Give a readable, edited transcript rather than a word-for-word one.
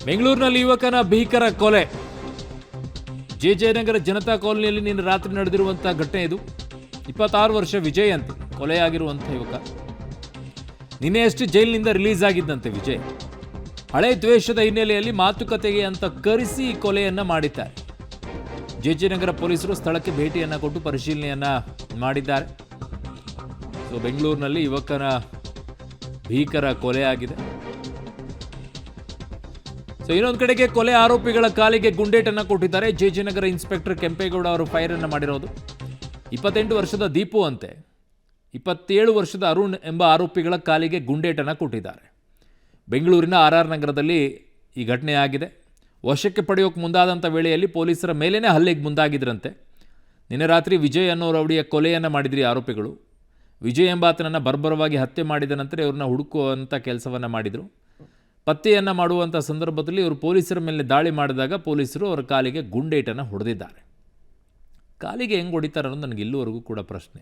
ಬೆಂಗಳೂರಿನಲ್ಲಿ ಯುವಕನ ಭೀಕರ ಕೊಲೆ. ಜೆಜೆನಗರ ಜನತಾ ಕಾಲೋನಿಯಲ್ಲಿ ನಿನ್ನೆ ರಾತ್ರಿ ನಡೆದಿರುವಂತಹ ಘಟನೆ ಇದು. 26 ವರ್ಷ ವಿಜಯ್ ಅಂತ ಕೊಲೆಯಾಗಿರುವಂಥ ಯುವಕ. ನಿನ್ನೆಯಷ್ಟೇ ಜೈಲಿನಿಂದ ರಿಲೀಸ್ ಆಗಿದ್ದಂತೆ ವಿಜಯ್. ಹಳೆ ದ್ವೇಷದ ಹಿನ್ನೆಲೆಯಲ್ಲಿ ಮಾತುಕತೆಗೆ ಅಂತ ಕರೆಸಿ ಈ ಕೊಲೆಯನ್ನ ಮಾಡಿದ್ದಾರೆ. ಜೆಜೆನಗರ ಪೊಲೀಸರು ಸ್ಥಳಕ್ಕೆ ಭೇಟಿಯನ್ನ ಕೊಟ್ಟು ಪರಿಶೀಲನೆಯನ್ನ ಮಾಡಿದ್ದಾರೆ. ಸೊ ಬೆಂಗಳೂರಿನಲ್ಲಿ ಯುವಕನ ಭೀಕರ ಕೊಲೆಯಾಗಿದೆ. ಸೊ ಇನ್ನೊಂದು ಕಡೆಗೆ ಕೊಲೆ ಆರೋಪಿಗಳ ಕಾಲಿಗೆ ಗುಂಡೇಟನ್ನು ಕೊಟ್ಟಿದ್ದಾರೆ. ಜೆಜೆನಗರ ಇನ್ಸ್ಪೆಕ್ಟರ್ ಕೆಂಪೇಗೌಡ ಅವರು ಫೈರ್ ಅನ್ನು ಮಾಡಿರೋದು. 28 ವರ್ಷದ ದೀಪು ಅಂತೆ 27 ವರ್ಷದ ಅರುಣ್ ಎಂಬ ಆರೋಪಿಗಳ ಕಾಲಿಗೆ ಗುಂಡೇಟನ್ನು ಕೊಟ್ಟಿದ್ದಾರೆ. ಬೆಂಗಳೂರಿನ RR ನಗರದಲ್ಲಿ ಈ ಘಟನೆ ಆಗಿದೆ. ವಶಕ್ಕೆ ಪಡೆಯೋಕೆ ಮುಂದಾದಂಥ ವೇಳೆಯಲ್ಲಿ ಪೊಲೀಸರ ಮೇಲೇನೆ ಹಲ್ಲೆಗೆ ಮುಂದಾಗಿದ್ರಂತೆ. ನಿನ್ನೆ ರಾತ್ರಿ ವಿಜಯ್ ಅನ್ನೋ ರೌಡಿಯ ಕೊಲೆಯನ್ನು ಮಾಡಿದ್ರಿ ಆರೋಪಿಗಳು. ವಿಜಯ್ ಎಂಬಾತನನ್ನು ಬರ್ಬರವಾಗಿ ಹತ್ಯೆ ಮಾಡಿದ ನಂತರ ಇವ್ರನ್ನ ಹುಡುಕುವಂಥ ಕೆಲಸವನ್ನು ಮಾಡಿದರು. ಪತ್ತೆಯನ್ನು ಮಾಡುವಂಥ ಸಂದರ್ಭದಲ್ಲಿ ಇವರು ಪೊಲೀಸರ ಮೇಲೆ ದಾಳಿ ಮಾಡಿದಾಗ ಪೊಲೀಸರು ಅವರ ಕಾಲಿಗೆ ಗುಂಡೇಟನ್ನು ಹೊಡೆದಿದ್ದಾರೆ. ಕಾಲಿಗೆ ಹೆಂಗೆ ಹೊಡಿತಾರೆ ಅನ್ನೋದು ನನಗೆ ಇಲ್ಲಿವರೆಗೂ ಕೂಡ ಪ್ರಶ್ನೆ.